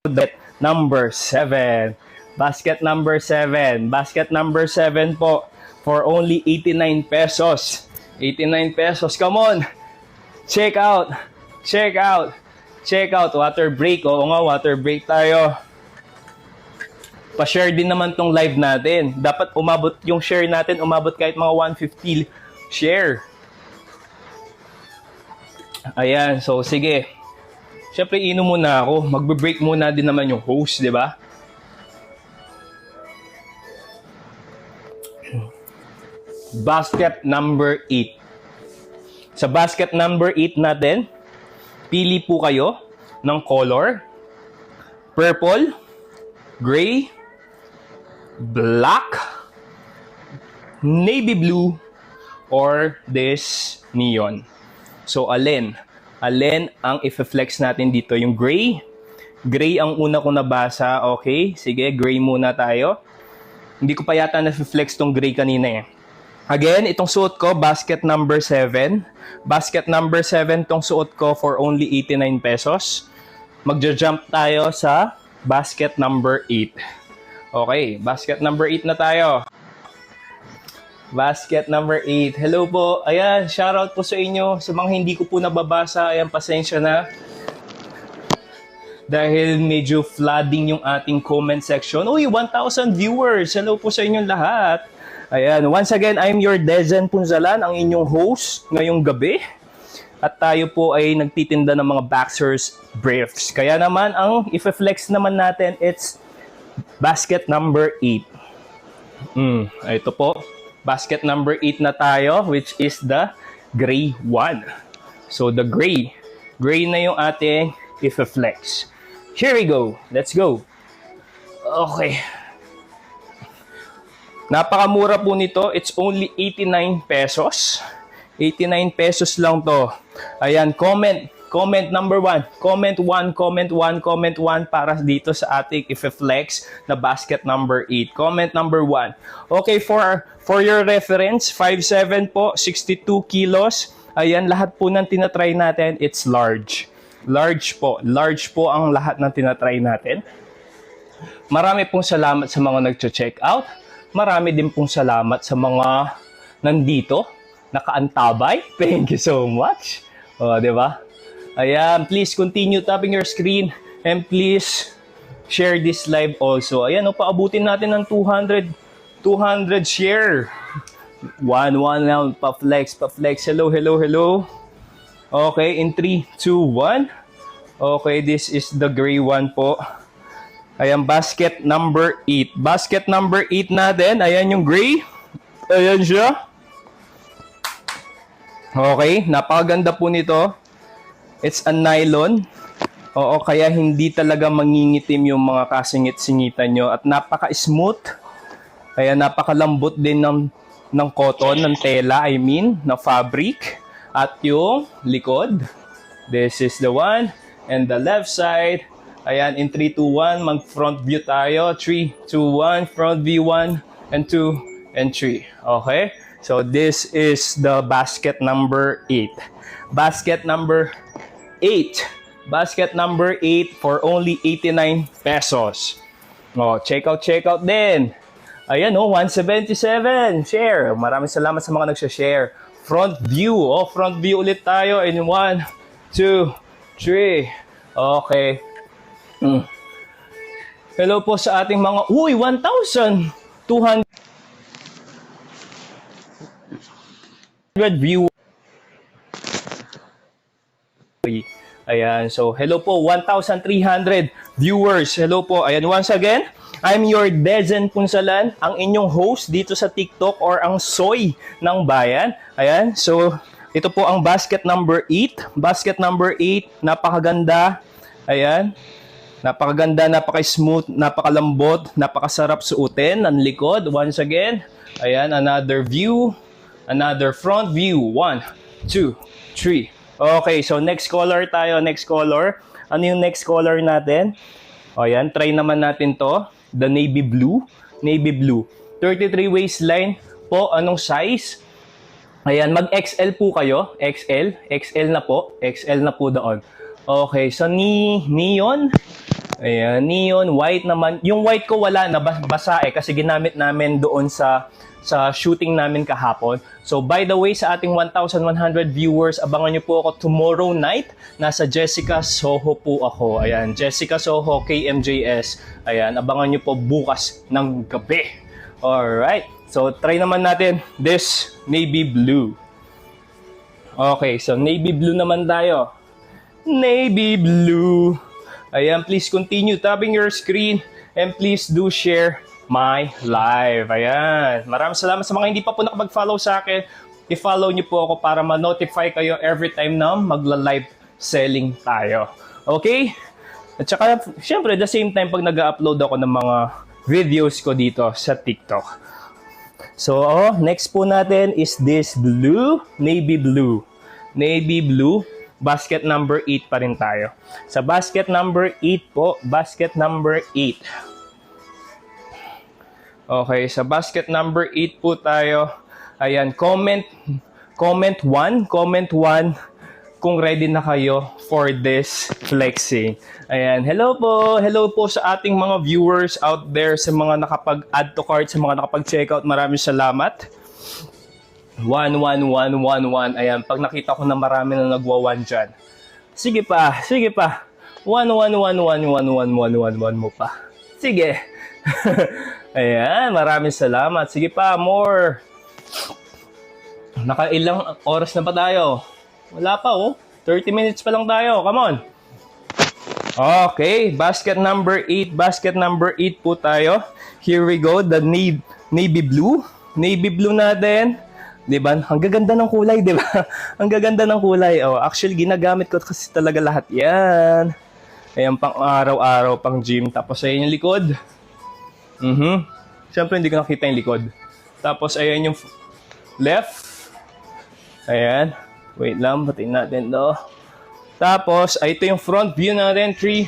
Basket number 7. Basket number 7. Basket number 7 po for only 89 pesos. 89 pesos. Come on. Check out. Check out. Check out. Water break. Oo nga, water break tayo. Pa-share din naman tong live natin. Dapat umabot yung share natin, umabot kahit mga 150 share. Ayan, so sige. Siyempre, inom muna ako. Magbe-break muna din naman yung host, di ba? Basket number 8. Sa basket number 8 natin, pili po kayo ng color. Purple, gray, black, navy blue, or this neon. So, alin ang i-flex natin dito? Yung gray. Gray ang una kong nabasa. Okay, sige, gray muna tayo. Hindi ko pa yata na-flex tong gray kanina eh. Again, itong suot ko, basket number 7. Basket number 7 tong suot ko for only 89 pesos. Magja-jump tayo sa basket number 8. Okay, basket number 8 na tayo. Basket number 8. Hello po. Ayan, shoutout po sa inyo. Sa mga hindi ko po nababasa, ayan, pasensya na. Dahil medyo flooding yung ating comment section. Uy, 1,000 viewers. Hello po sa inyong lahat. Ayan, once again, I'm your Dezen Punzalan, ang inyong host ngayong gabi. At tayo po ay nagtitinda ng mga boxers briefs. Kaya naman, ang i-flex naman natin, it's basket number 8. Ito po. Basket number 8 na tayo, which is the gray one. So, the gray. Gray na yung ating i-flex. Here we go. Let's go. Okay. Napakamura po nito. It's only 89 pesos. 89 pesos lang to. Ayan, comment. Comment number 1. Comment 1, comment 1, comment 1 para dito sa ating i-flex na basket number 8. Comment number 1. Okay, for your reference, 5'7 po, 62 kilos. Ayan, lahat po ng tinatry natin, it's large. Large po. Large po ang lahat ng tinatry natin. Marami pong salamat sa mga nag-check out. Marami din pong salamat sa mga nandito, nakaantabay. Thank you so much. O, di ba? Ayan, please continue tapping your screen and please share this live also. Ayan, paabutin natin ng 200 share. 1 now, pa-flex. Hello. Okay, in 3, 2, 1. Okay, this is the gray one po. Ayan, basket number 8. Basket number 8 natin. Ayan yung gray. Ayan siya. Okay, napakaganda po nito. It's a nylon. Oo, kaya hindi talaga mangingitim yung mga kasingit-singitan nyo. At napaka-smooth. Kaya napakalambot din ng cotton, ng tela, na fabric. At yung likod. This is the one. And the left side. Ayan, in 3, 2, 1, mag-front view tayo. 3, 2, 1, front view 1, and 2, and 3. Okay? So, this is the basket number 8. Basket number 8. Basket number 8 for only 89 pesos. Oh, check out din. Ayan, 177. Share. Maraming salamat sa mga nagsha-share. Front view. Oh, front view ulit tayo. In 1, 2, 3. Okay. Hello po sa ating mga... Uy, 1,200 view. Ayan, so hello po, 1,300 viewers. Hello po. Ayan, once again, I'm your Dezen Punzalan, ang inyong host dito sa TikTok or ang soy ng bayan. Ayan, so ito po ang basket number 8. Basket number 8, napakaganda. Ayan, napakaganda, napaka-smooth, napakalambot, napakasarap suotin ang likod. Once again, ayan, another view, another front view. 1, 2, 3. Okay, so next color tayo. Next color. Ano yung next color natin? O yan, try naman natin to. The navy blue. Navy blue. 33 waistline po. Anong size? Ayan, mag-XL po kayo. XL. XL na po. XL na po doon. Okay, so neon. Ayan, neon, white naman. Yung white ko wala na, basa kasi ginamit namin doon sa shooting namin kahapon. So by the way, sa ating 1,100 viewers, abangan nyo po ako tomorrow night. Nasa Jessica Soho po ako. Ayan, Jessica Soho, KMJS. Ayan, abangan nyo po bukas ng gabi. Alright, so try naman natin this navy blue. Okay, so navy blue naman tayo. Navy blue. Ayan, please continue tapping your screen and please do share my live. Ayan. Maraming salamat sa mga hindi pa po nakapag-follow sa akin. I-follow niyo po ako para ma-notify kayo every time na magla-live selling tayo. Okay? At saka, syempre, the same time pag nag-upload ako ng mga videos ko dito sa TikTok. So, next po natin is this blue, navy blue. Navy blue. Basket number 8 pa rin tayo. Sa basket number 8 po, basket number 8. Okay, sa basket number 8 po tayo. Ayan, comment 1 kung ready na kayo for this flexing. Ayan, hello po sa ating mga viewers out there, sa mga nakapag-add to cart, sa mga nakapag-checkout. Maraming salamat. 11111. Ayan, pag nakita ko na marami na nagwa-1 dyan. Sige pa. 111111111 mo pa. Sige. Ayan, maraming salamat. Sige pa, more. Nakailang oras na ba tayo? Wala pa 30 minutes pa lang tayo. Come on. Okay, basket number 8. Basket number 8 po tayo. Here we go, the navy blue. Navy blue natin. Diba? Ang gaganda ng kulay, diba? Ang gaganda ng kulay. Actually, ginagamit ko kasi talaga lahat yan. Ayan, pang araw-araw, pang gym. Tapos, ayan yung likod. Siyempre, hindi ko nakita yung likod. Tapos, ayan yung left. Ayan. Wait lang, batiin natin to. Tapos, ito yung front view natin. 3,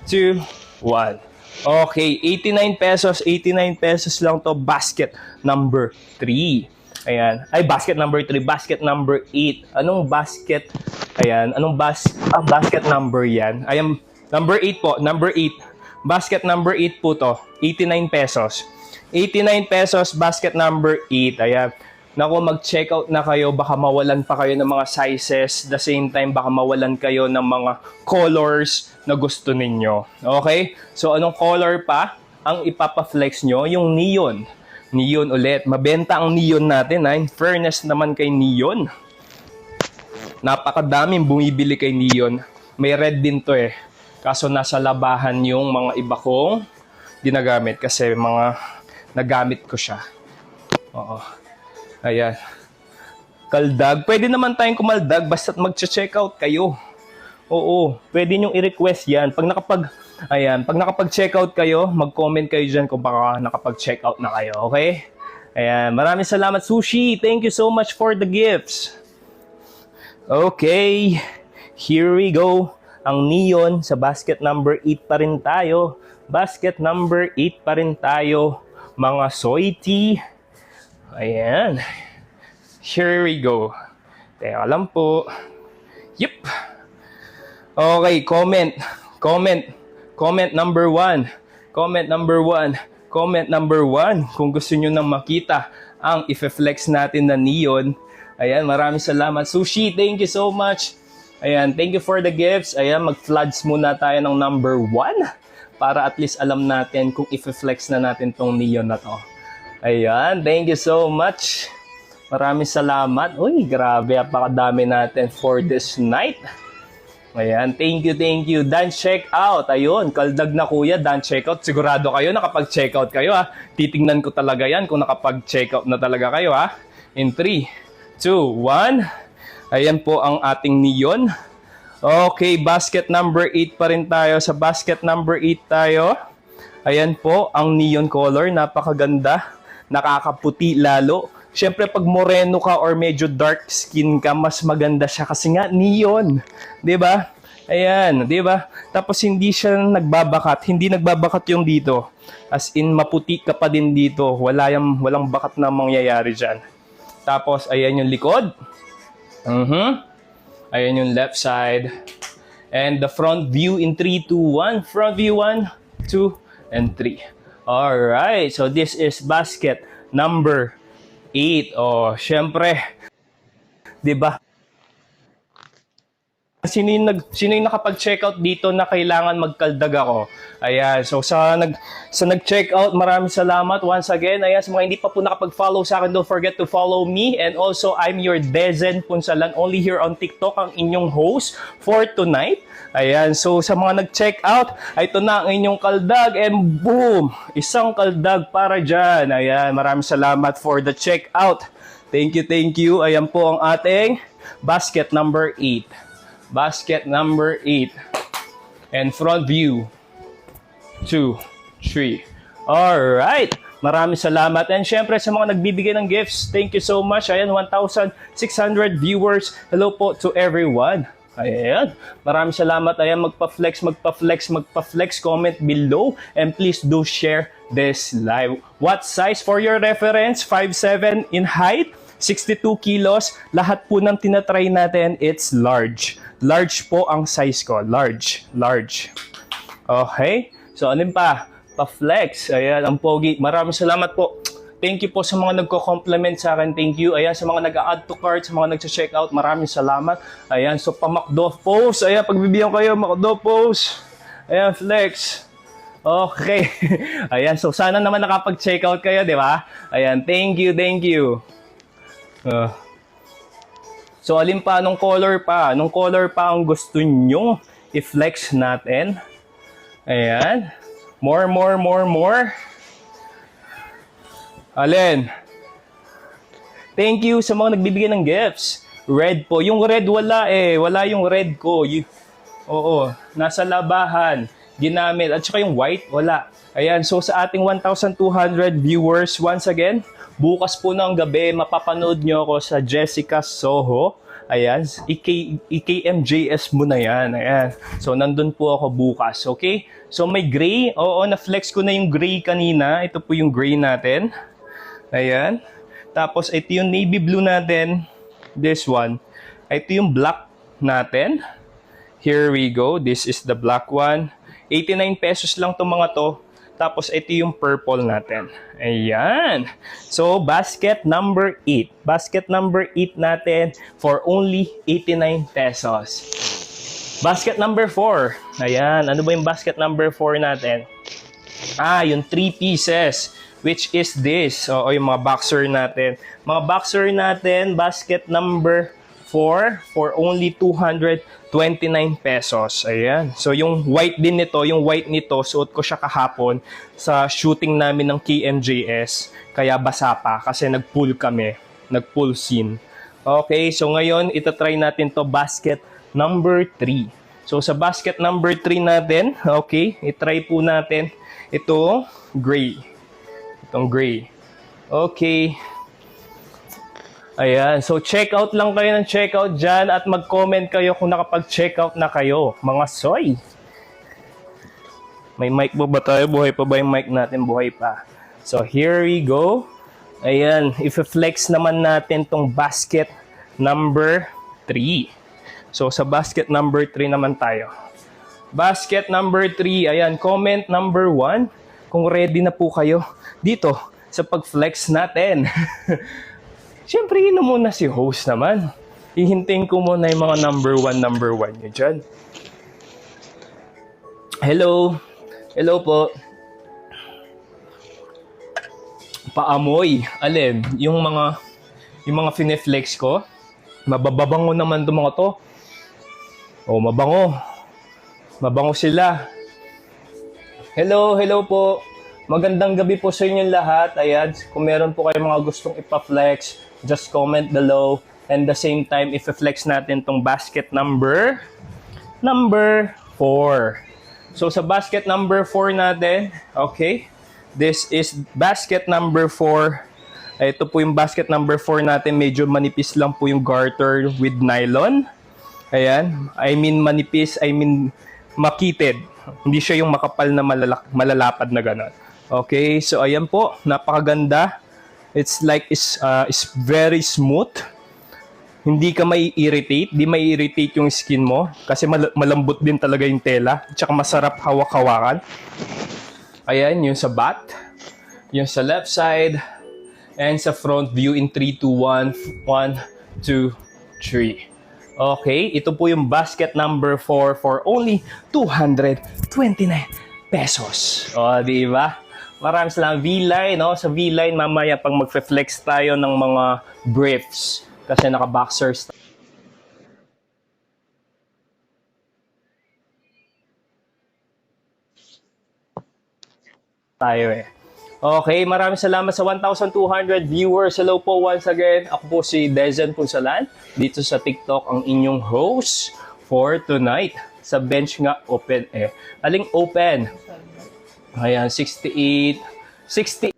2, 1. Okay, 89 pesos. 89 pesos lang to. Basket number 3. Ayan. Ay, basket number 3. Basket number 8. Anong basket? Ayan. Anong basket number yan? Ayan. Number 8 po. Number 8. Basket number 8 po to. 89 pesos. 89 pesos. Basket number 8. Ayan. Naku, mag-checkout na kayo. Baka mawalan pa kayo ng mga sizes. The same time, baka mawalan kayo ng mga colors na gusto ninyo. Okay? So, anong color pa ang ipapa-flex nyo? Yung neon. Neon ulit. Mabenta ang neon natin. In fairness naman kay neon. Napakadaming bumibili kay neon. May red din to Kaso nasa labahan yung mga iba kong ginagamit. Kasi mga nagamit ko siya. Oo. Ayan. Kaldag. Pwede naman tayong kumaldag basta't mag-checkout kayo. Oo. Pwede nyo i-request yan. Pag nakapag-checkout kayo, mag-comment kayo dyan kung baka nakapag-checkout na kayo, okay? Ayan, maraming salamat, Sushi. Thank you so much for the gifts. Okay, here we go. Ang neon sa basket number 8 pa rin tayo. Basket number 8 pa rin tayo, mga soy tea. Ayan. Here we go. Teka lang po. Yep. Okay, comment number 1. Comment number 1. Comment number 1 kung gusto nyo nang makita ang i-flex natin na neon. Ayan, maraming salamat. Sushi, thank you so much. Ayan, thank you for the gifts. Ayan, mag-floods muna tayo ng number 1 para at least alam natin kung i-flex na natin tong neon na to. Ayan, thank you so much. Maraming salamat. Uy, grabe, apakadami natin for this night. Ayan, thank you. Dan checkout. Ayun, kaldag na kuya, dan checkout. Sigurado kayo, nakapag-checkout kayo Titingnan ko talaga yan kung nakapag-checkout na talaga kayo In 3, 2, 1. Ayan po ang ating neon. Okay, basket number 8 pa rin tayo. Sa basket number 8 tayo. Ayan po, ang neon color. Napakaganda. Nakakaputi lalo. Siyempre, pag moreno ka or medyo dark skin ka, mas maganda siya kasi nga neon. 'Di ba? Ayan, 'di ba? Tapos hindi siya nagbabakat, hindi nagbabakat yung dito. As in maputi ka pa din dito. Walang bakat na mangyayari diyan. Tapos ayan yung likod. Ayan yung left side. And the front view in 3, 2, 1. Front view 1, 2, and 3. Alright, so this is basket number 8. Oh, syempre, 'di ba? Sino yung nakapag-checkout dito na kailangan magkaldag ako? Ayan, so sa nag-checkout, maraming salamat once again. Ayan, sa mga hindi pa po nakapag-follow sa akin, don't forget to follow me. And also, I'm your Dezen Punsalan, only here on TikTok, ang inyong host for tonight. Ayan, so sa mga nag-checkout, ito na ang inyong kaldag. And boom! Isang kaldag para dyan. Ayan, maraming salamat for the checkout. Thank you, thank you. Ayan po ang ating basket number 8. Basket number 8. And front view 2, 3. Alright. Maraming salamat. And syempre sa mga nagbibigay ng gifts, thank you so much. Ayan, 1,600 viewers. Hello po to everyone. Ayan. Maraming salamat. Ayan, magpa-flex. Comment below. And please do share this live. What size for your reference? 5'7" in height. 62 kilos. Lahat po ng tinatry natin, it's large. Large po ang size ko. Large. Okay? So, alin pa? Pa-flex. Ayan, ang pogi. Maraming salamat po. Thank you po sa mga nagko-compliment sa akin. Thank you. Ayan, sa mga nag-add to cart, sa mga nag-check out, maraming salamat. Ayan, so pa-McDo pose. Ayan, pagbibigyan kayo, McDo pose. Ayan, flex. Okay. Ayan, so sana naman nakapag-check out kayo, di ba? Ayan, thank you. So, alin pa? Anong color pa? Anong color pa ang gusto nyo i-flex natin? Ayan. More. Alin? Thank you sa mga nagbibigay ng gifts. Red po. Yung red wala eh. Wala yung red ko. Oo. Nasa labahan. Ginamit. At saka yung white, wala. Ayan. So, sa ating 1,200 viewers, once again, bukas po ng gabi, mapapanood nyo ako sa Jessica Soho. Ayan, EKMJS mo na yan. Ayan. So, nandun po ako bukas. Okay? So, may gray. Oo, na-flex ko na yung gray kanina. Ito po yung gray natin. Ayan. Tapos, ito yung navy blue natin. This one. Ito yung black natin. Here we go. This is the black one. 89 pesos lang itong mga to. Tapos, ito yung purple natin. Ayan. So, basket number 8. Basket number 8 natin for only 89 pesos. Basket number 4. Ayan. Ano ba yung basket number 4 natin? Yung 3 pieces. Which is this. O yung mga boxer natin. Mga boxer natin, basket number 4 for only 229 pesos. Ayan. So, yung white din nito, yung white nito, suot ko siya kahapon sa shooting namin ng KMJS. Kaya basa pa kasi nag-pull kami. Nag-pull scene. Okay, so ngayon, itatry natin to basket number 3. So, sa basket number 3 natin, okay, itry po natin ito, gray. Itong gray. Okay. Ayan. So, check out lang kayo ng check out dyan at mag-comment kayo kung nakapag-check out na kayo. Mga soy. May mic ba tayo? Buhay pa ba yung mic natin? Buhay pa. So, here we go. Ayan. If-flex naman natin tong basket number 3. So, sa basket number 3 naman tayo. Basket number 3. Ayan. Comment number 1. Kung ready na po kayo dito sa pag-flex natin. Siyempre, yun muna si host naman. Hihintayin ko muna yung mga number 1 nyo dyan. Hello. Hello po. Paamoy. Alin? Yung mga fineflex ko. Mababango naman itong mga to. Oh, mabango. Mabango sila. Hello po. Magandang gabi po sa inyong lahat. Ayan, kung meron po kayong mga gustong ipa-flex, just comment below. And the same time, i-flex natin tong basket number 4. So, sa basket number 4 natin, okay, this is basket number 4. Ito po yung basket number 4 natin. Medyo manipis lang po yung garter with nylon. Ayan, I mean manipis, I mean makitid. Hindi siya yung makapal na malalapad na gano'n. Okay, so ayan po, napakaganda. It's like, it's very smooth. Hindi ka mai-irritate, di mai-irritate yung skin mo kasi malambot din talaga yung tela. Tsaka masarap hawak-hawakan. Ayan, yung sa back, yung sa left side, and sa front view in 3, 2, 1, 1, 2, 3. Okay, ito po yung basket number 4 for only 229 pesos. O, di ba? Maraming salamat. V-line, no? Sa V-line, mamaya pag magfe-flex tayo ng mga briefs. Kasi naka-boxers tayo eh. Okay, maraming salamat sa 1,200 viewers. Hello po once again. Ako po si Dezen Punsalan. Dito sa TikTok, ang inyong host for tonight. Sa bench nga, open eh. Aling open? Ayan, 68. 60.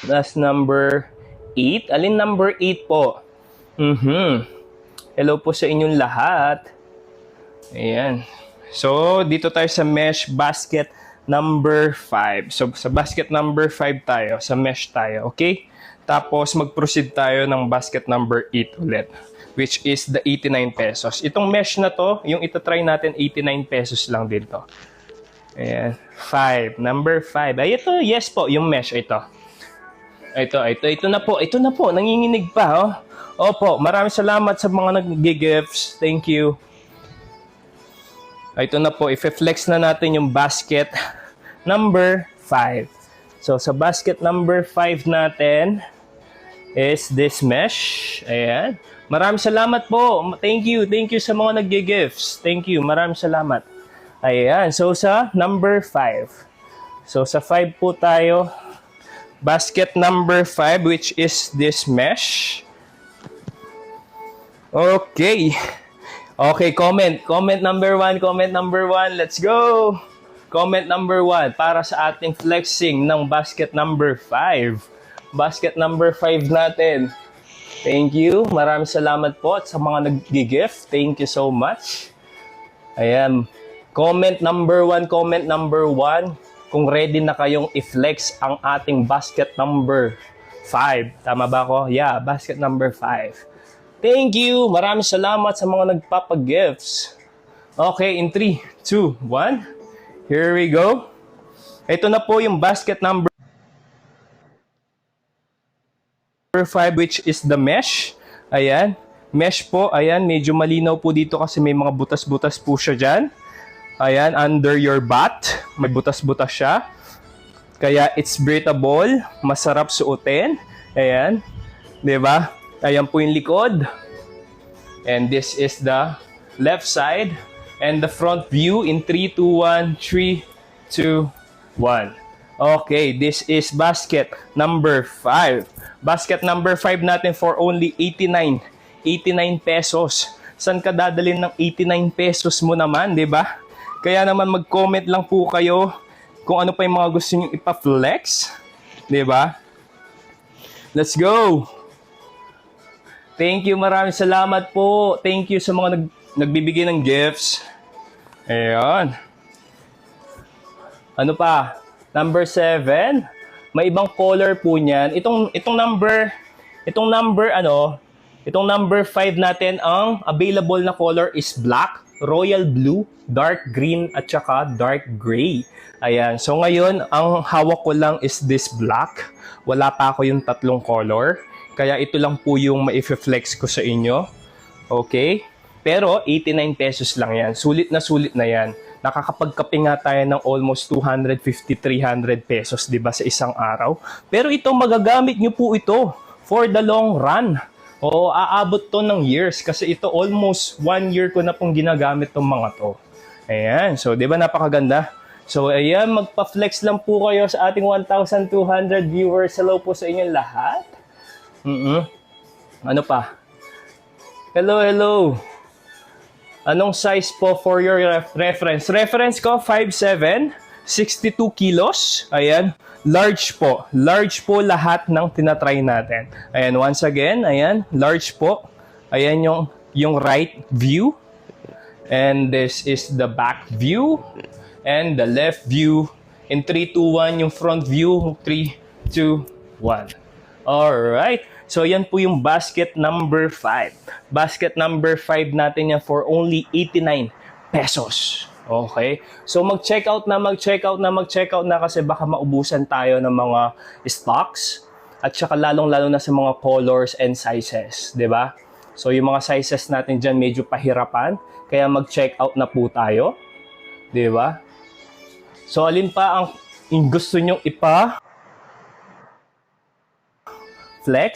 That's number 8. Alin number 8 po? Hello po sa inyong lahat. Ayan. So, dito tayo sa mesh basket number 5. So, sa basket number 5 tayo. Sa mesh tayo. Okay? Tapos, mag-proceed tayo ng basket number 8 ulit. Which is the 89 pesos. Itong mesh na to, yung itatry natin, 89 pesos lang dito. Ayan. 5. Number 5. Ay, ito. Yes po. Yung mesh. Ito na po. Ito na po. Nanginginig pa, oh. Opo, maraming salamat sa mga nag-gifts. Thank you. Ito na po. I-flex na natin yung basket number 5. So, sa basket number 5 natin is this mesh. Ayan. Maraming salamat po. Thank you. Thank you sa mga nag-gifts. Thank you. Maraming salamat. Ayan. So, sa number 5. So, sa 5 po tayo. Basket number 5, which is this mesh. Okay. Okay, comment. Comment number 1. Comment number 1. Let's go. Comment number 1 para sa ating flexing ng basket number 5. Basket number 5 natin. Thank you. Maraming salamat po at sa mga nag-gift. Thank you so much. Ayan. Comment number 1. Comment number 1. Kung ready na kayong i-flex ang ating basket number 5. Tama ba ako? Yeah, basket number 5. Thank you! Maraming salamat sa mga nagpapagifts. Okay, in 3, 2, 1. Here we go. Ito na po yung basket number 5, which is the mesh. Ayan. Mesh po. Ayan, medyo malinaw po dito kasi may mga butas-butas po siya dyan. Ayan, under your butt. May butas-butas siya. Kaya it's breathable. Masarap suotin. Ayan. Diba? Ayan po yung likod. And this is the left side. And the front view in 3, 2, 1. 3, 2, 1. Okay, this is basket number 5. Basket number 5 natin for only 89. 89 pesos. Saan ka dadalhin ng 89 pesos mo naman, diba? Kaya naman mag-comment lang po kayo kung ano pa yung mga gusto nyo ipa-flex. Diba? Let's go! Thank you, maraming salamat po. Thank you sa mga nagbibigay ng gifts. Ayan. Ano pa? Number 7. May ibang color po niyan. Itong number 5 natin, ang available na color is black, royal blue, dark green, at saka dark gray. Ayan. So ngayon, ang hawak ko lang is this black. Wala pa ako yung tatlong color. Kaya ito lang po yung ma-flex ko sa inyo. Okay? Pero 89 pesos lang yan. Sulit na yan. Nakakapagkape nga tayo ng almost 250-300 pesos, di ba, sa isang araw. Pero ito, magagamit nyo po ito for the long run. Oo, aabot to ng years kasi ito almost 1 year ko na pong ginagamit tong mga to. Ayan, so di ba napakaganda? So ayan, magpa-flex lang po kayo sa ating 1,200 viewers. Hello po sa inyo lahat. Ano pa? Hello. Anong size po for your reference? Reference ko, 5'7", 62 kilos. Ayan. Large po. Large po lahat ng tinatry natin. Ayan, once again, ayan, large po. Ayan yung right view. And this is the back view. And the left view. In 3, 2, 1, yung front view. 3, 2, 1. Alright. So, yan po yung basket number 5. Basket number 5 natin yan for only 89 pesos. Okay? So, mag-check out na kasi baka maubusan tayo ng mga stocks. At saka lalong-lalo na sa mga colors and sizes. 'Di ba? So, yung mga sizes natin dyan medyo pahirapan. Kaya mag-check out na po tayo. 'Di ba? So, alin pa ang gusto nyong flex?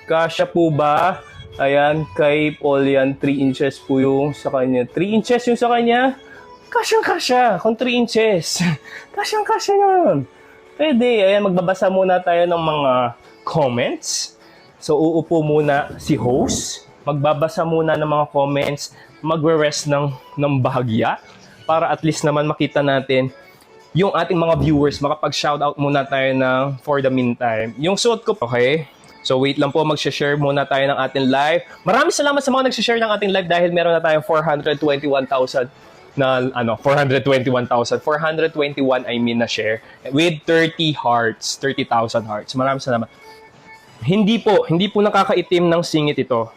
Kasya po ba? Ayan, kay Paul yan, 3 inches po yung sa kanya. 3 inches yung sa kanya? Kasyang-kasya, kung 3 inches. Kasyang-kasya yun. Pwede, ayan, magbabasa muna tayo ng mga comments. So, uupo muna si host. Magbabasa muna ng mga comments. Magre-rest ng bahagya. Para at least naman makita natin yung ating mga viewers. Makapag-shoutout muna tayo ng for the meantime. Yung suot ko, okay? So wait lang po, mag-share muna tayo ng ating live. Maraming salamat sa mga nag-share ng ating live dahil meron na tayong 421,000 na 421,000. 421 I mean na share with 30 hearts, 30,000 hearts. Maraming salamat. Hindi po nakakaitim ng singit ito.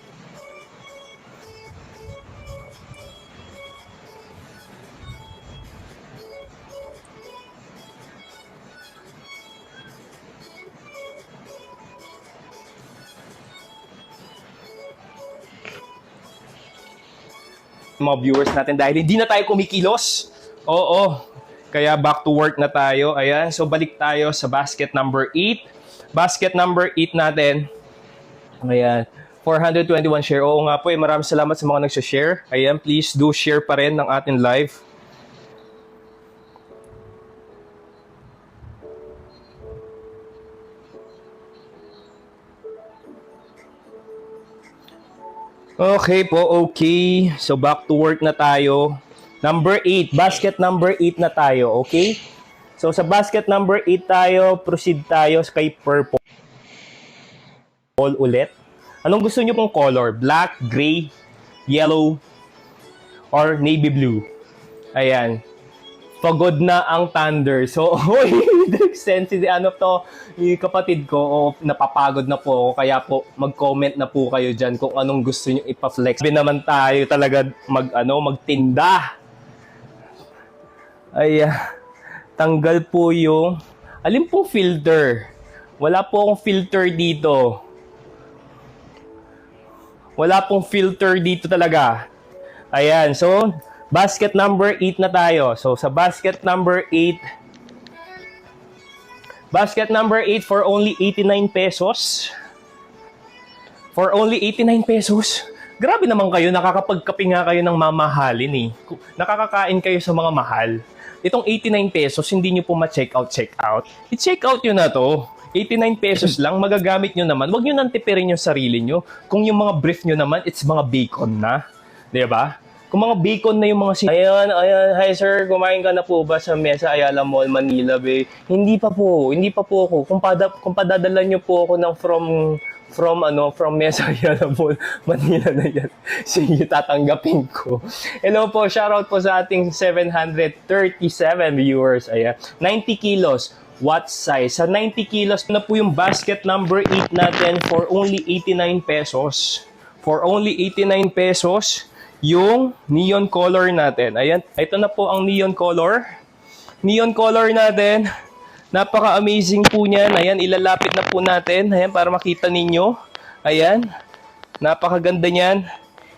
Mga viewers natin dahil hindi na tayo kumikilos. Oo. Kaya back to work na tayo. Ayan. So balik tayo sa basket number 8. Basket number 8 natin. Ayan. 421 share. Oo nga po. Maraming salamat sa mga nagsha-share. Ayan. Please do share pa rin ng ating live. Okay po, okay. So back to work na tayo. Number 8, basket number 8 na tayo, okay? So sa basket number 8 tayo, proceed tayo kay purple ulit. Anong gusto niyo pong color? Black, gray, yellow, or navy blue? Ayan. Pagod na ang thunder. So, sensitive, yung kapatid ko, napapagod na po ako. Kaya po, mag-comment na po kayo dyan kung anong gusto nyo ipa-flex. Sabi naman tayo talaga magtinda. Ay, tanggal po yung, alin pong filter? Wala po akong filter dito. Wala pong filter dito talaga. Ayan, so, basket number 8 na tayo. So, sa basket number 8, for only 89 pesos. For only 89 pesos. Grabe naman kayo, nakakapagkape nga kayo ng mamahalin eh. Nakakakain kayo sa mga mahal. Itong 89 pesos, hindi nyo po ma-check out. I-check out nyo na to. 89 pesos lang, magagamit nyo naman. Huwag nyo nang tipirin yung sarili nyo. Kung yung mga brief nyo naman, it's mga bacon na. Diba? Kung mga bacon na yung mga ayan, hi sir, kumain ka na po ba sa Mesa Ayala Mall, Manila Bay? Hindi pa po ako. Kung padadala nyo po ako ng from Mesa Ayala Mall, Manila na yan. Sige, tatanggapin ko. Hello po, shoutout po sa ating 737 viewers. Ayan, 90 kilos. What size? Sa 90 kilos na po yung basket number 8 natin for only 89 pesos. For only 89 pesos. Yung neon color natin. Ayan, ito na po ang neon color. Neon color natin. Napaka-amazing po niyan. Ayan, ilalapit na po natin. Ayan, para makita ninyo. Ayan, napakaganda niyan.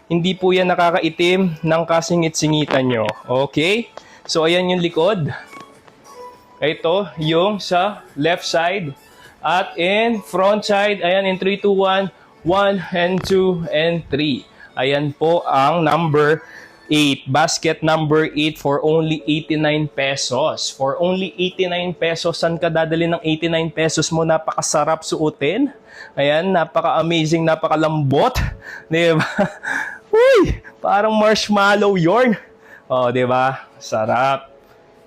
Hindi po yan nakakaitim ng kasingit-singitan nyo. Okay? So, ayan yung likod. Ito, yung sa left side. At in front side, ayan, in 3, 2, 1. 1 and 2 and 3. Ayan po ang number 8. Basket number 8 for only 89 pesos. For only 89 pesos. Saan ka dadali ng 89 pesos mo? Napakasarap suotin. Ayan, napaka-amazing, napakalambot. Diba? Uy, parang marshmallow yorn. Oh, di ba? Sarap.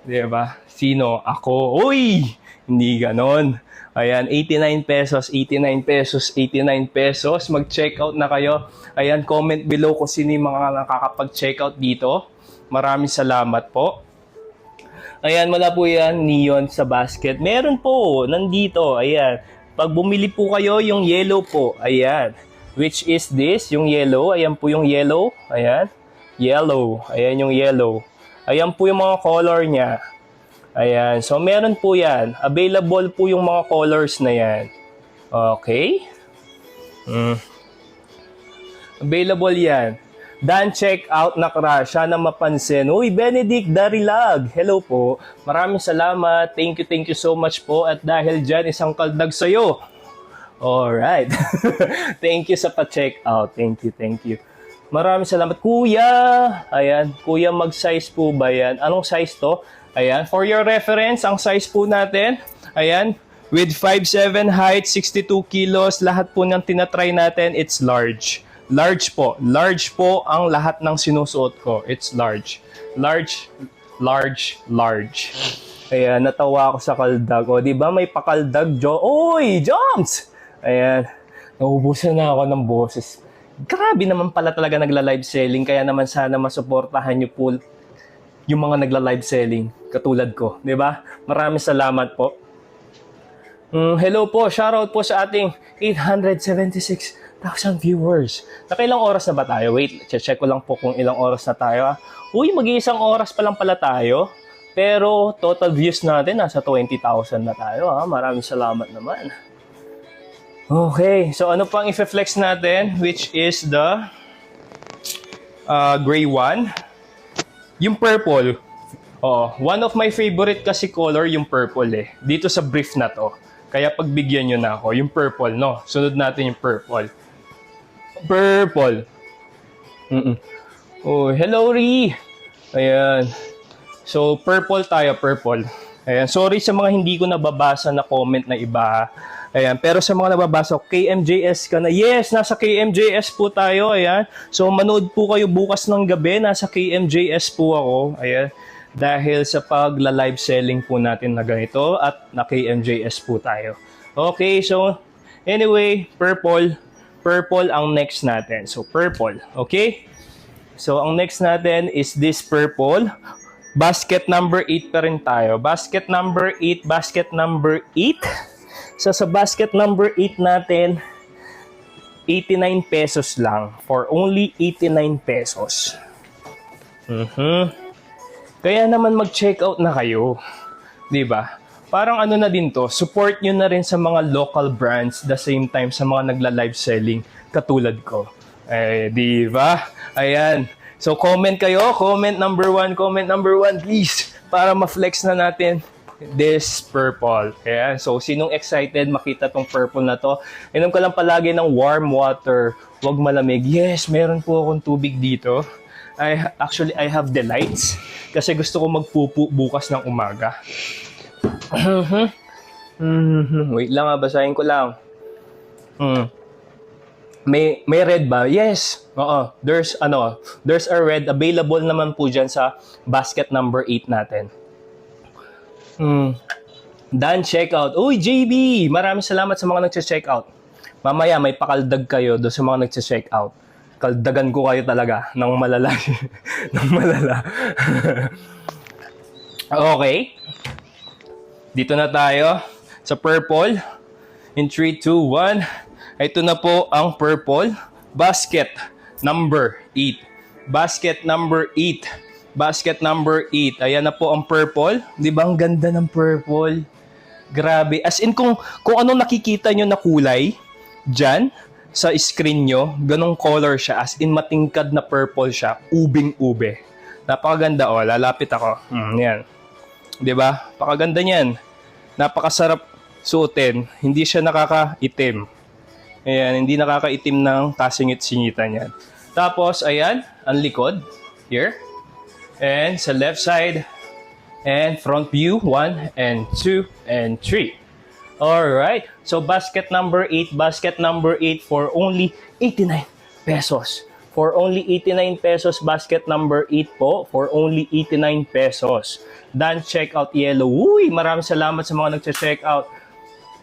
Di ba? Sino? Ako. Uy! Hindi ganon. Ayan, 89 pesos, 89 pesos, 89 pesos. Mag-checkout na kayo. Ayan, comment below kung sino yung mga nakakapag-checkout dito. Maraming salamat po. Ayan, wala po yan, neon sa basket. Meron po, nandito, ayan. Pag bumili po kayo, yung yellow po, ayan. Which is this, yung yellow. Ayan po yung yellow, ayan. Yellow, ayan yung yellow. Ayan po yung mga color niya. Ayan, so meron po yan. Available po yung mga colors na yan. Okay? Available yan. Dan check out na crush. Sana mapansin. Uy, Benedict Darilag. Hello po. Maraming salamat. Thank you so much po. At dahil dyan, isang kaldag sa'yo. Alright. Thank you sa pa-check out. Thank you. Maraming salamat. Kuya. Ayan. Kuya, mag-size po ba yan? Anong size to? Ayan. For your reference, ang size po natin. Ayan. With 5'7 height, 62 kilos. Lahat po ng tinatry natin, it's large. Large po. Large po ang lahat ng sinusuot ko. It's large. Large. Ayan, natawa ako sa kaldag. O, di ba may pakaldag, Oy, Joms! Ayan, naubusan na ako ng boses. Grabe naman pala talaga nagla-live selling. Kaya naman sana masuportahan niyo po yung mga nagla-live selling katulad ko. Di ba? Maraming salamat po. Hello po. Shoutout po sa ating 876,000 viewers. Nakailang oras na ba tayo? Wait, check ko lang po kung ilang oras na tayo. Uy, mag-iisang oras pa lang pala tayo. Pero total views natin, nasa 20,000 na tayo. Maraming salamat naman. Okay, so ano pang i-flex natin? Which is the gray one. Yung purple. One of my favorite kasi color yung purple eh. Dito sa brief na to. Kaya pagbigyan nyo na ako. Yung purple, no? Sunod natin yung purple. Purple. Oh, hello, Ri. Ayan. So, purple tayo, purple. Ayan. Sorry sa mga hindi ko nababasa na comment na iba. Ayan. Pero sa mga nababasa, KMJS ka na. Yes, nasa KMJS po tayo. Ayan. So, manood po kayo bukas ng gabi. Nasa KMJS po ako. Ayan. Dahil sa pagla-live selling po natin na ganito at na KMJS po tayo. Okay, so, anyway, purple. Purple ang next natin. So, purple. Okay? So, ang next natin is this purple. Basket number 8 pa rin tayo. Basket number 8. Basket number 8. So, sa basket number 8 natin, 89 pesos lang. For only 89 pesos. Kaya naman mag-check out na kayo. Diba? Parang ano na din to, support nyo na rin sa mga local brands the same time sa mga nagla-live selling katulad ko. Di ba? Ayan. So, comment kayo. Comment number 1, please. Para ma-flex na natin this purple. Ayan. So, sinong excited makita tong purple na to? Inom ka lang palagi ng warm water. Huwag malamig. Yes, meron po akong tubig dito. I have the lights. Kasi gusto ko magpupo bukas ng umaga. Wait lang, basahin ko lang. May red ba? Yes. There's a red available naman po diyan sa basket number 8 natin. Dan checkout. Uy, JB, maraming salamat sa mga nagche-checkout. Mamaya may pakaldag kayo do sa mga nagche-checkout. Kaldagan ko kayo talaga ng malala. ng malala. Okay. Dito na tayo sa purple. In 3, 2, 1. Ito na po ang purple. Basket number 8. Basket number 8. Basket number 8. Ayan na po ang purple. Di ba ang ganda ng purple? Grabe. As in kung anong nakikita nyo na kulay dyan sa screen nyo, ganong color siya. As in matingkad na purple siya. Ubing-ube. Napakaganda. Lalapit ako. Yan. Diba? Pakaganda niyan. Napakasarap suotin. Hindi siya nakakaitim. Ayan, hindi nakakaitim ng kasingit-singitan yan. Tapos, ayan, ang likod. Here. And sa left side. And front view. 1 and 2 and 3. Alright. So, basket number 8. Basket number 8 for only 89 pesos. For only 89 pesos, basket number 8 po. For only 89 pesos. Done checkout yellow. Uy, maraming salamat sa mga nagche-check out.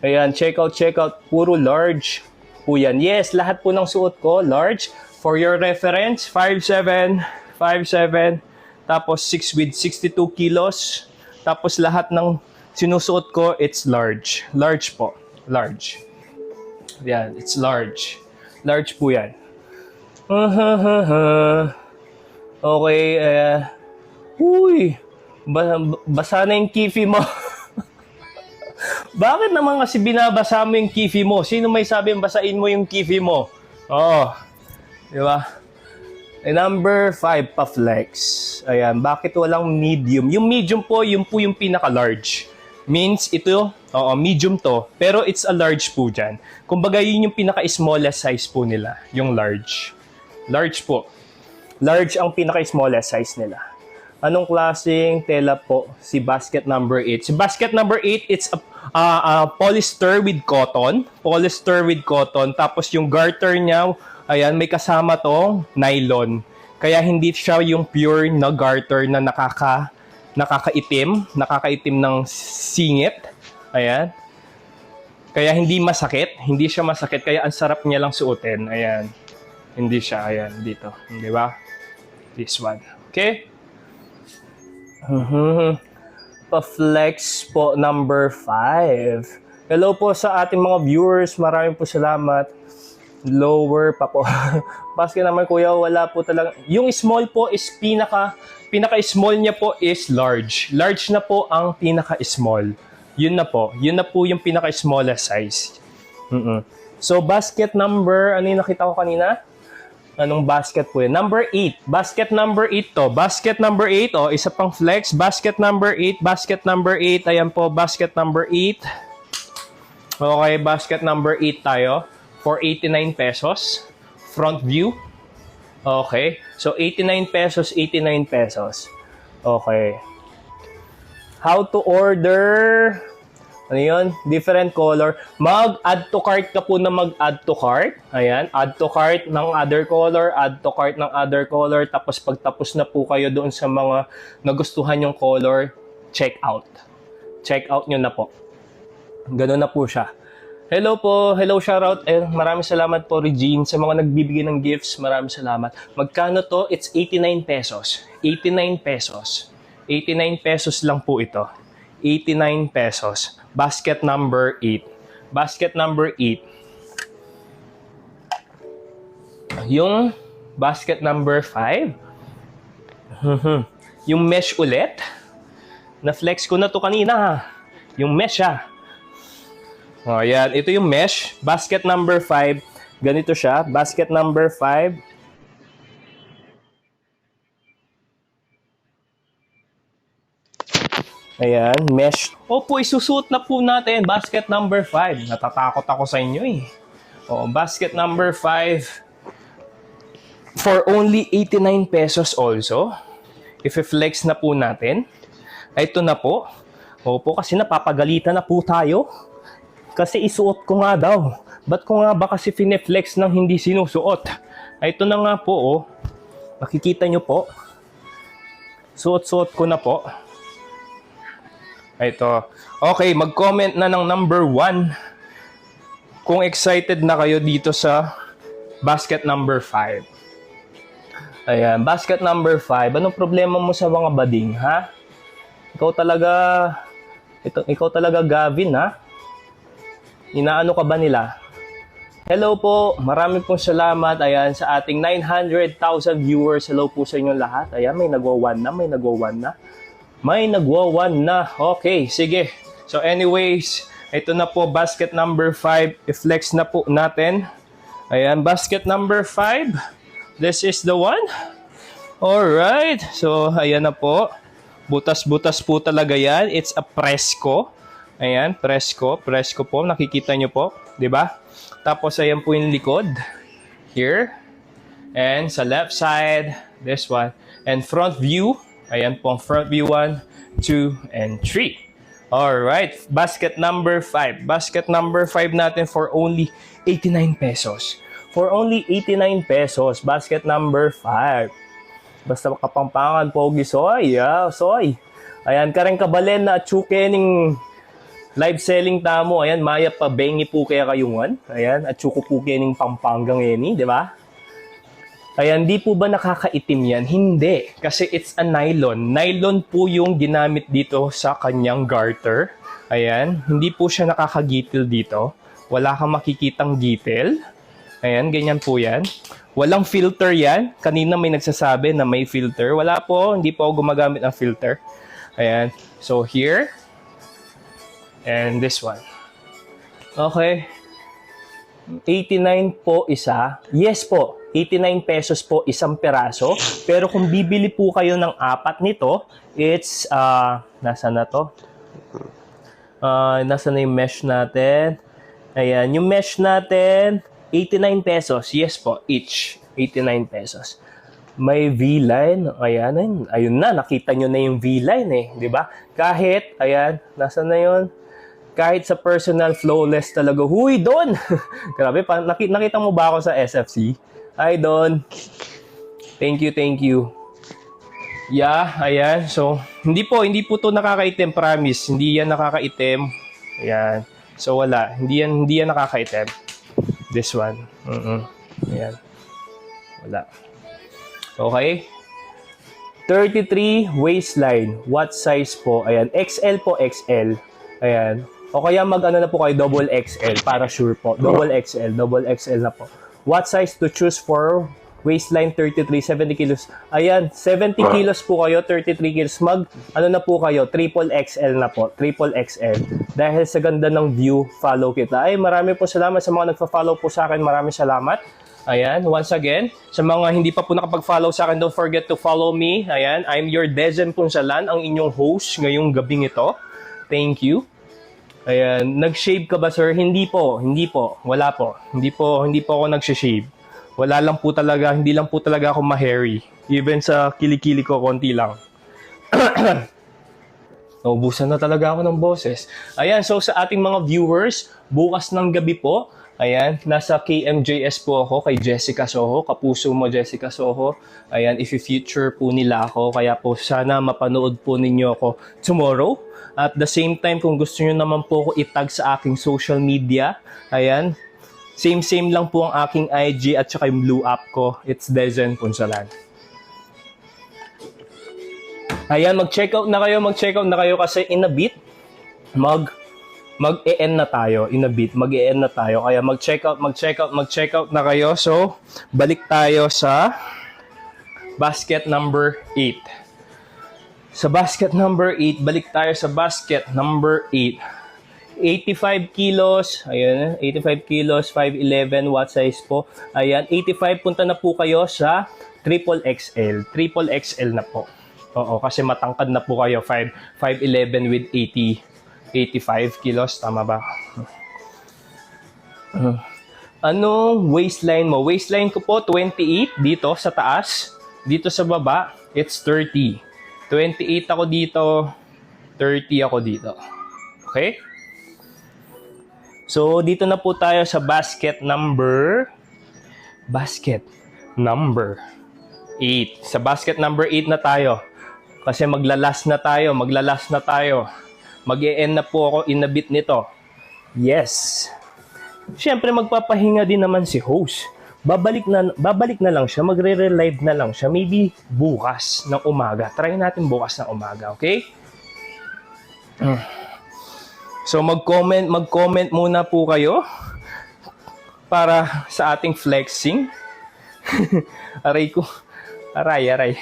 Ayan, check out. Puro large po yan. Yes, lahat po ng suot ko, large. For your reference, 5'7", 5'7", tapos 6 with 62 kilos. Tapos lahat ng sinusuot ko, it's large. Large po. Large. Yan, it's large. Large po yan. Okay, uy, basa na yung kifi mo. Bakit naman kasi binabasa mo yung kifi mo? Sino may sabing basain mo yung kifi mo? Oo. Di ba? Number 5, pa-flex. Ayan, bakit walang medium? Yung medium po, yun po yung pinaka-large. Means ito, medium to, pero it's a large po dyan. Kumbaga yun yung pinaka-smallest size po nila, yung large. Large po. Large ang pinaka-smallest size nila. Anong klaseng tela po? Si basket number 8. Si basket number 8, it's a polyester with cotton. Polyester with cotton. Tapos yung garter niya, ayan, may kasama tong nylon. Kaya hindi siya yung pure na garter na nakakaitim ng singit. Ayan. Kaya hindi masakit. Hindi siya masakit. Kaya ang sarap niya lang suotin. Ayan. Hindi siya. Ayan. Dito. Di ba? This one. Okay? Pa-flex po number 5. Hello po sa ating mga viewers. Maraming po salamat. Lower pa po. Basket naman kuya, wala po talaga. Yung small po is pinaka-small niya po is large. Large na po ang pinaka-small. Yun na po yung pinaka-smallest size. So basket number, ano yung nakita ko kanina? Anong basket po yun? Number 8. Basket number 8 to. Basket number 8, isa pang flex. Basket number 8. Basket number 8. Ayan po, basket number 8. Okay, basket number 8 tayo. For 89 pesos. Front view. Okay. So, 89 pesos, 89 pesos. Okay. How to order? Ano yun? Different color. Mag-add to cart ka po na mag-add to cart. Ayan. Add to cart ng other color. Add to cart ng other color. Tapos pagtapos na po kayo doon sa mga nagustuhan yung color, check out. Check out nyo na po. Ganun na po siya. Hello po. Hello, shoutout. Maraming salamat po, Regine. Sa mga nagbibigay ng gifts, maraming salamat. Magkano to? It's 89 pesos. 89 pesos. 89 pesos lang po ito. 89 pesos. Basket number 8. Basket number 8. Yung basket number 5. Yung mesh ulit. Na-flex ko na to kanina. Yung mesh O, yan. Ito yung mesh. Basket number 5. Ganito siya. Basket number 5. Ayan, mesh. Opo, isusuot na po natin. Basket number 5. Natatakot ako sa inyo eh. O, basket number 5. For only 89 pesos also. If-flex na po natin. Ito na po. Opo, kasi napapagalitan na po tayo. Kasi isuot ko nga daw. Ba't ko nga ba kasi fine-flex ng hindi sinusuot? Ito na nga po, Nakikita nyo po. Suot-suot ko na po. Ito. Okay, mag-comment na ng number 1 kung excited na kayo dito sa basket number 5. Ayan, basket number 5. Anong problema mo sa mga bading, ha? Ikaw talaga Gavin, ha? Inaano ka ba nila? Hello po, marami pong salamat. Ayan, sa ating 900,000 viewers. Hello po sa inyo lahat. Ayan, may nagwa-1 na. May nagwa-1 na. Okay, sige. So anyways, ito na po basket number 5. I-flex na po natin. Ayan, basket number 5. This is the one. Alright. So, ayan na po. Butas-butas po talaga yan. It's a Presco. Ayan, Presco. Presco po. Nakikita nyo po. Diba? Tapos, ayan po yung likod. Here. And sa left side, this one. And front view. Ayan po ang front view. 1, 2, and 3. Alright. Basket number 5. Basket number 5 natin for only 89 pesos. for only 89 pesos. Basket number 5. Basta kapampangan, pogi, soy. Yeah, soy. Ayan, kareng kabalen na chuke ning live selling tamo. Ayan, maya pa bengi po kaya kayungan. Ayan, at chuko po kaya ning pampanggang eni, di ba? Ayan, di po ba nakakaitim yan? Hindi. Kasi it's a nylon. Nylon po yung ginamit dito sa kanyang garter. Ayan, hindi po siya nakakagitil dito. Wala kang makikitang gitil. Ayan, ganyan po yan. Walang filter yan. Kanina may nagsasabi na may filter. Wala po, hindi po ako gumagamit ng filter. Ayan, so here. And this one. Okay. 89 po isa. Yes po, 89 pesos po isang peraso. Pero kung bibili po kayo ng 4 nito, it's, nasa na to? Nasa na yung mesh natin? Ayan, yung mesh natin, 89 pesos. Yes po, each. 89 pesos. May V-line. Ayan, ayun na, nakita nyo na yung V-line eh. Di ba? Kahit, ayan, nasa na yun? Kahit sa personal flawless talaga. Huy, Don! Grabe, nakita mo ba ako sa SFC? Hi, Don. Thank you, thank you. Yeah, ayan. So, hindi po to nakakaitim, promise. Hindi yan nakakaitim. Ayan. So, wala. Hindi yan nakakaitim. This one. Ayan. Wala. Okay. 33 waistline. What size po? Ayan. XL po, XL. Ayan. O kaya mag-ano na po kayo, double XL para sure po. Double XL na po. What size to choose for waistline 33, 70 kilos? Ayan, 70 kilos po kayo, 33 kilos. Ano na po kayo, triple XL na po. Triple XL. Dahil sa ganda ng view, follow kita. Ay, marami po salamat sa mga nagpa-follow po sa akin. Maraming salamat. Ayan, once again, sa mga hindi pa po nakapag-follow sa akin, don't forget to follow me. Ayan, I'm your Dezen Punsalan, ang inyong host ngayong gabing ito. Thank you. Ayan, nag-shave ka ba, sir? Hindi po. Wala po. Hindi po ako nag-shave. Wala lang po talaga, hindi lang po talaga ako ma-hairy. Even sa kilikili ko, konti lang. Naubusan na talaga ako ng boses. Ayan, so sa ating mga viewers, bukas ng gabi po, ayan, nasa KMJS po ako kay Jessica Soho, kapuso mo Jessica Soho. Ayan, if-feature po nila ako, kaya po sana mapanood po ninyo ako tomorrow. At the same time, kung gusto nyo naman po ako itag sa aking social media, ayan, same lang po ang aking IG at saka yung blue app ko. It's Dezen Punsalan. Ayan, mag-check out na kayo kasi in a bit, mag-e-end na tayo. Kaya mag-check out na kayo. So, balik tayo sa basket number 8. Sa basket number 8, balik tayo sa basket number 8. 85 kilos, ayan, 85 kilos, 5'11", what size po? Ayan, 85, punta na po kayo sa triple XL. Triple XL na po. Oo, kasi matangkad na po kayo, 5'11" with 85 kilos, tama ba? Anong waistline mo? Waistline ko po, 28 dito sa taas. Dito sa baba, it's 30. 28 ako dito, 30 ako dito. Okay? So, dito na po tayo sa basket number 8. Sa basket number 8 na tayo. Kasi maglalas na tayo. Mag-e-end na po ako in a bit nito. Yes. Siyempre, magpapahinga din naman si host. Babalik na lang siya, magre-relive na lang siya, maybe bukas ng umaga. Try natin bukas ng umaga, okay? So mag-comment muna po kayo para sa ating flexing. Aray ko. Aray.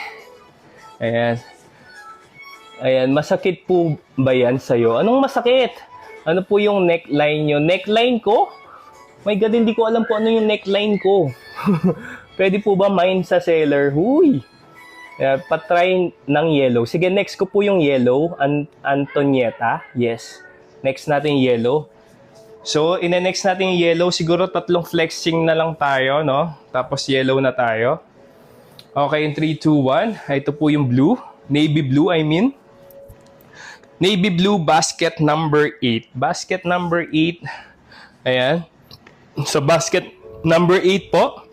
Ayan, masakit po ba yan sa'yo? Anong masakit? Ano po yung neckline nyo? Neckline ko? My God, hindi ko alam po ano yung neckline ko. Pwede po ba mine sa seller? Huy! Patry ng yellow. Sige, next ko po yung yellow. Antonieta. Yes. Next natin yung yellow. So, ine-next natin yung yellow. Siguro 3 flexing na lang tayo, no? Tapos yellow na tayo. Okay, in 3, 2, 1. Ito po yung blue. Navy blue, I mean. Navy blue basket number 8. Basket number 8. Ayan. So, basket Number 8 po.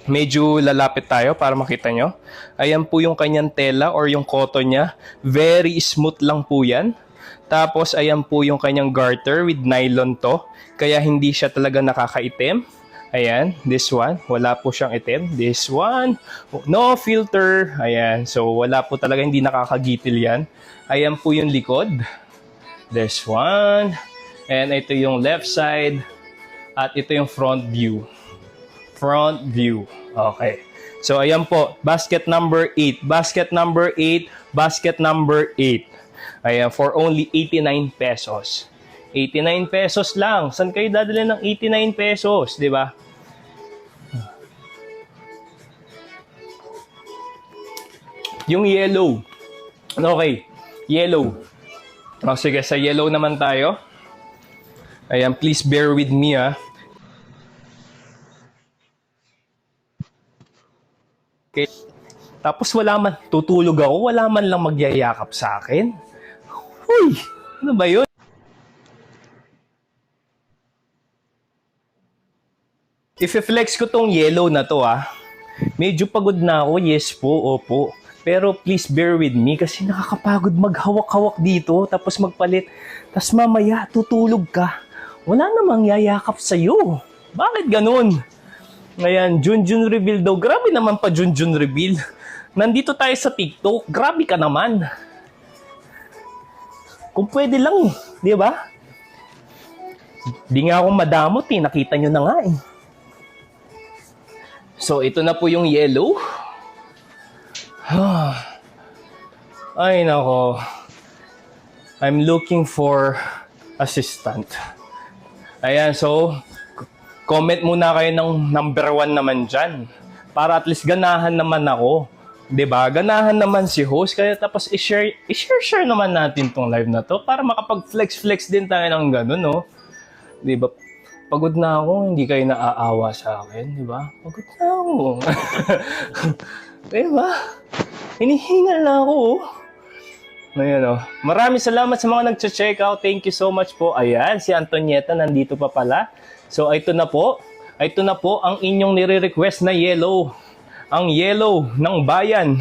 Medyo lalapit tayo para makita nyo. Ayan po yung kanyang tela or yung cotton niya. Very smooth lang po yan. Tapos ayan po yung kanyang garter with nylon to. Kaya hindi siya talaga nakakaitim. Ayan, this one, wala po siyang itim. This one, no filter. Ayan, so wala po talaga, hindi nakakagitil yan. Ayan po yung likod. This one. And ito yung left side. At ito yung front view. Front view. Okay. So ayan po, basket number 8. Basket number 8. Basket number 8. Ayan, for only 89 pesos. 89 pesos lang. Saan kayo dadali ng 89 pesos, di ba? Yung yellow. Okay, yellow. O sige, sa yellow naman tayo. Ayan, please bear with me Okay. Tapos wala man, tutulog ako, wala man lang magyayakap sa akin. Uy, ano ba yun? If-flex ko tong yellow na to medyo pagod na ako, yes po, opo. Pero please bear with me kasi nakakapagod maghawak-hawak dito tapos magpalit. Tapos mamaya tutulog ka. Wala namang yayakap sa'yo. Bakit ganun? Ngayon, Junjun reveal daw. Grabe naman pa Junjun reveal. Nandito tayo sa TikTok. Grabe ka naman. Kung pwede lang, di ba? Di nga ako madamot nakita nyo na nga So, ito na po yung yellow. Ay, nako. I'm looking for assistant. Ayan, so, comment muna kayo ng number 1 naman dyan. Para at least ganahan naman ako. 'Di ba? Ganahan naman si host. Kaya tapos i-share naman natin tong live na to para makapag-flex din tayo ng ganun, no? 'Di ba? Pagod na ako, hindi kayo naaawa sa akin, 'di ba? Pagod na ako. 'Di ba? Hinihingal na ako. Ayan, Maraming salamat sa mga nagche-check out. Thank you so much po. Ayan, si Antonieta nandito pa pala. So, ito na po. Ito na po ang inyong nire-request na yellow. Ang yellow ng bayan.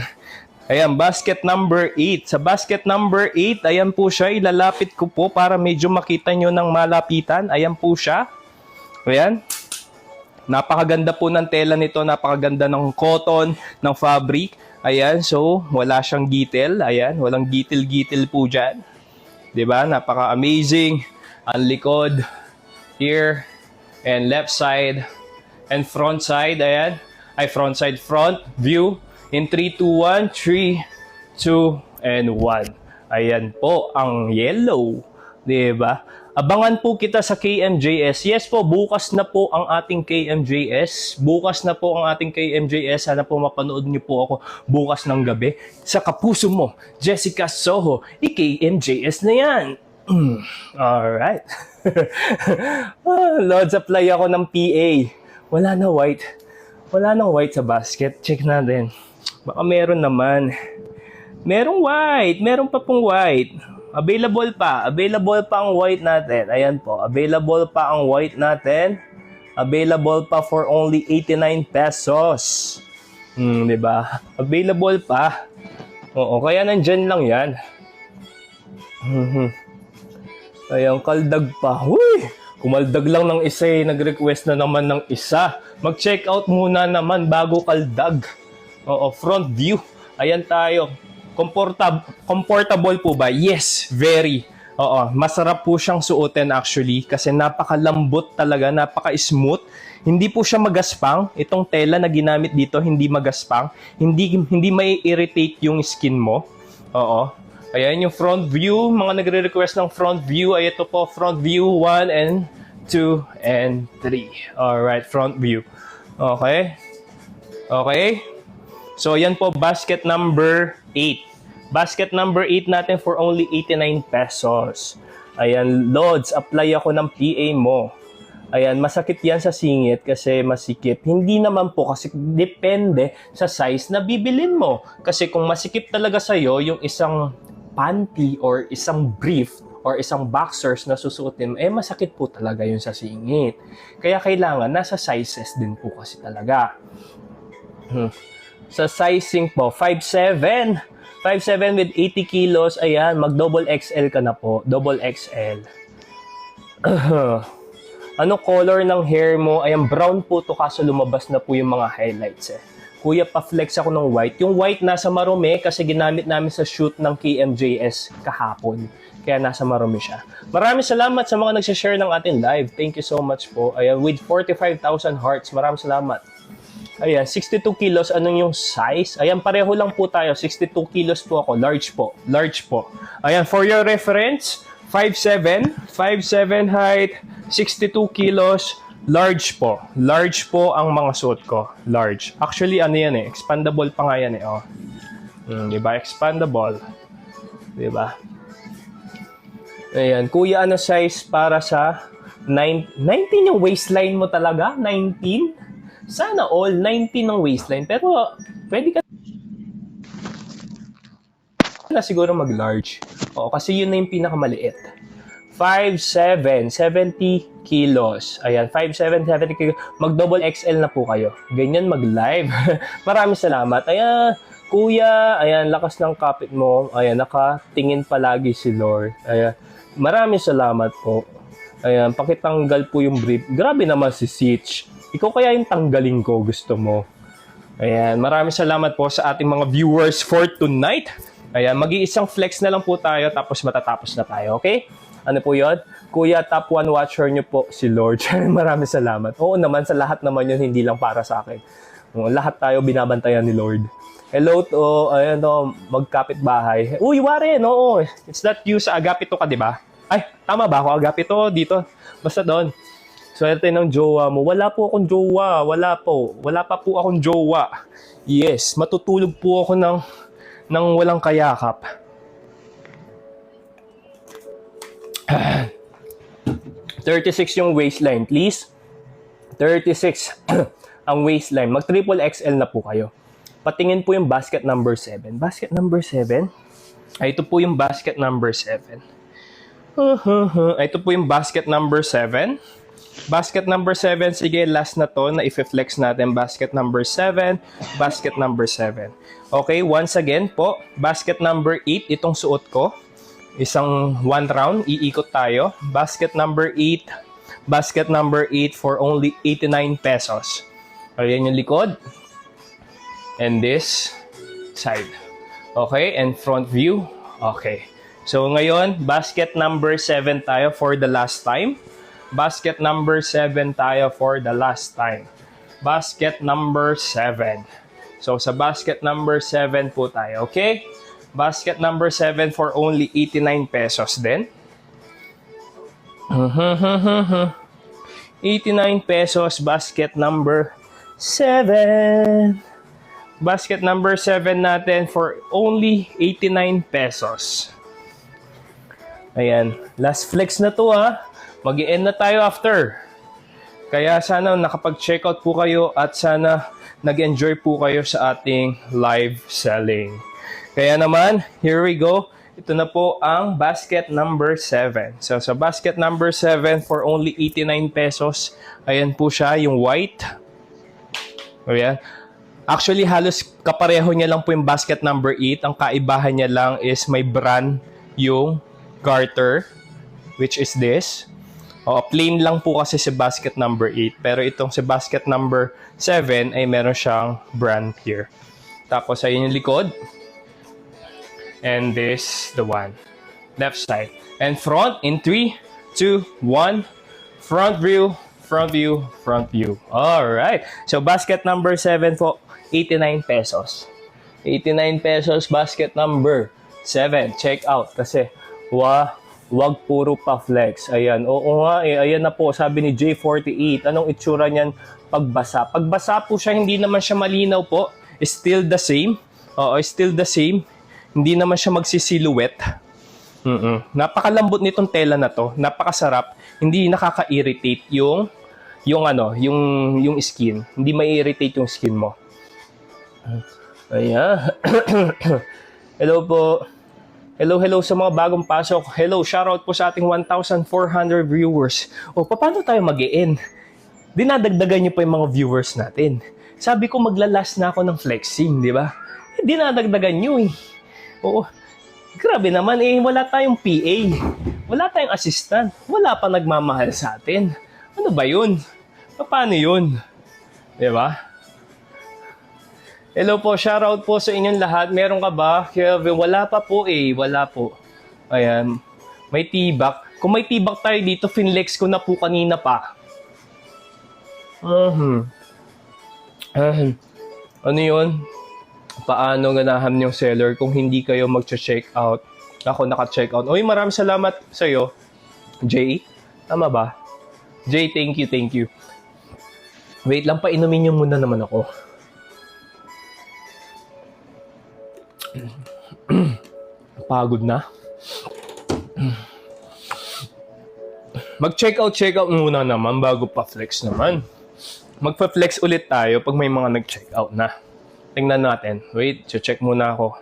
Ayan, basket number 8. Sa basket number 8, ayan po siya. Ilalapit ko po para medyo makita nyo ng malapitan. Ayan po siya. Ayan. Napakaganda po ng tela nito. Napakaganda ng cotton, ng fabric. Ayan, so wala siyang gitil. Ayan, walang gitil-gitil po dyan. Diba? Napaka-amazing. Ang likod, here, and left side, and front side. Ayan. Ay, front side, front view. In 3, 2, 1. 3, 2, and 1. Ayan po ang yellow. Diba? Abangan po kita sa KMJS. Yes po, bukas na po ang ating KMJS. Bukas na po ang ating KMJS. Sana po mapanood niyo po ako bukas ng gabi. Sa kapuso mo, Jessica Soho, i-KMJS na yan. Alright. Lods, apply ako ng PA. Wala na white. Wala nang white sa basket. Check natin. Baka meron naman. Merong white. Meron pa pong white. Available pa. Available pa ang white natin. Ayan po. Available pa ang white natin. Available pa for only 89 pesos. Diba? Available pa. Oo, kaya nandyan lang yan. Ayan, kaldag pa. Huy! Kumaldag lang ng isa nag-request na naman ng isa. Mag-check out muna naman bago kaldag. Oo, front view. Ayan tayo. Comfortable po ba? Yes, very. Oo, masarap po siyang suotin actually kasi napakalambot talaga, napaka-smooth. Hindi po siya magaspang. Itong tela na ginamit dito hindi magaspang. Hindi may irritate yung skin mo. Oo. Ayan yung front view. Mga nagre-request ng front view. Ay ito po, front view 1 and 2 and 3. Alright, front view. Okay. Okay. So, yan po, basket number 8. Basket number 8 natin for only 89 pesos. Ayan, Lods, apply ako ng PA mo. Ayan, masakit yan sa singit kasi masikip. Hindi naman po kasi depende sa size na bibilin mo. Kasi kung masikip talaga sa'yo, yung isang panty or isang brief or isang boxers na susuotin, masakit po talaga yun sa singit. Kaya kailangan, nasa sizes din po kasi talaga. Sa sizing po, 5'7". 5'7" with 80 kilos, ayan, mag-double XL ka na po. Double XL. Ano color ng hair mo? Ayan, brown po to kaso lumabas na po yung mga highlights Kuya, pa-flex ako ng white. Yung white nasa marumi kasi ginamit namin sa shoot ng KMJS kahapon. Kaya nasa marumi siya. Maraming salamat sa mga nagsashare ng ating live. Thank you so much po. Ayan, with 45,000 hearts. Maraming salamat. Ayan, 62 kilos. Anong yung size? Ayan, pareho lang po tayo. 62 kilos po ako. Large po. Large po. Ayan, for your reference, 5'7". 5'7" height, 62 kilos. Large po. Large po ang mga suot ko. Large. Actually, ano yan expandable pa nga yan oh. Diba? Expandable. Diba? Ayan. Kuya, ano size para sa 19 yung waistline mo talaga? 19? Sana all 19 ng waistline. Pero, pwede ka na siguro mag-large. Oo, kasi yun na yung pinakamaliit. 5'7", 70 kilos. Ayan, 5'7", 70 kilos. Mag-double XL na po kayo. Ganyan mag-live. Maraming salamat. Ayan, kuya, ayan, lakas ng kapit mo. Ayan, nakatingin palagi si Lord. Ayan, maraming salamat po. Ayan, pakitanggal po yung brief. Grabe naman si Sitch. Ikaw kaya yung tanggalin ko, gusto mo. Ayan, maraming salamat po sa ating mga viewers for tonight. Ayan, mag-iisang flex na lang po tayo tapos matatapos na tayo, okay? Ano po yun? Kuya, top 1 watcher nyo po si Lord. Maraming salamat. Oo naman, sa lahat naman yun, hindi lang para sa akin. Lahat tayo binabantayan ni Lord. Hello to, ayan to, magkapit bahay. Uy, Warren, oo. It's not you sa Agapito ka, di ba? Ay, tama ba ako? Agapito dito. Basta doon. Swerte ng jowa mo. Wala po akong jowa. Wala po. Wala pa po akong jowa. Yes, matutulog po ako ng walang kayakap. 36 yung waistline, please. 36 ang waistline. Mag triple XL na po kayo. Patingin po yung basket number 7. Basket number 7? Ay, ito po yung basket number 7. Ito po yung basket number 7. Basket number 7, sige, last na to na i-flex natin. Basket number 7, basket number 7. Okay, once again po, basket number 8, itong suot ko. Isang 1 round, iikot tayo. Basket number 8, basket number 8 for only 89 pesos. Ayan yung likod. And this side. Okay, and front view. Okay. So ngayon, basket number 7 tayo for the last time. Basket number 7 tayo for the last time. Basket number 7. So sa basket number 7 po tayo, okay? Basket number 7 for only 89 pesos din. 89 pesos, basket number 7. Basket number 7 natin for only 89 pesos. Ayan, last flex na to Mag-i-end na tayo after. Kaya sana nakapag-checkout po kayo at sana nag-enjoy po kayo sa ating live selling. Kaya naman, here we go. Ito na po ang basket number 7. So sa basket number 7 for only 89 pesos, ayan po siya, yung white. Ayan. Actually, halos kapareho niya lang po yung basket number 8. Ang kaibahan niya lang is may brand yung garter, which is this. Plain lang po kasi si basket number 8. Pero itong si basket number 7 ay meron siyang brand here. Tapos ayun yung likod. And this, the one. Left side. And front in 3, 2, 1. Front view, front view, front view. Alright. So basket number 7 po, 89 pesos. 89 pesos basket number 7. Check out. Kasi, wag puro pa flex. Ayan. Oo nga ayan na po. Sabi ni J48. Anong itsura niyan pagbasa? Pagbasa po siya, hindi naman siya malinaw po. Still the same. Oo, still the same. Hindi naman siya magsisiluwet. Napakalambot nitong tela na to. Napakasarap. Hindi nakaka-irritate yung skin. Hindi mai-irritate yung skin mo. Ayan. Hello po. Hello sa mga bagong pasok. Hello, shoutout po sa ating 1,400 viewers. O, paano tayo mag-e-end? Dinadagdagan niyo pa yung mga viewers natin. Sabi ko maglalas na ako ng flexing, di ba? Dinadagdagan niyo eh. Oo. Grabe naman eh, wala tayong PA. Wala tayong assistant. Wala pa nagmamahal sa atin. Ano ba yun? Paano yun? Di ba? Hello po, shoutout po sa inyong lahat. Meron ka ba? Kevin, wala pa po eh. Wala po. Ayan. May tibak. Kung may tibak tayo dito, finlex ko na po kanina pa. Ano yun? Paano ganahan yung seller kung hindi kayo mag-check out? Ako naka-check out. Uy, maraming salamat sa'yo. Jay? Tama ba? Jay, thank you. Wait lang, painumin niyo muna naman ako. Pagod na. Mag-check out muna naman bago pa flex naman. Magpa-flex ulit tayo pag may mga nag-check out na. Tingnan natin. Wait, check muna ako.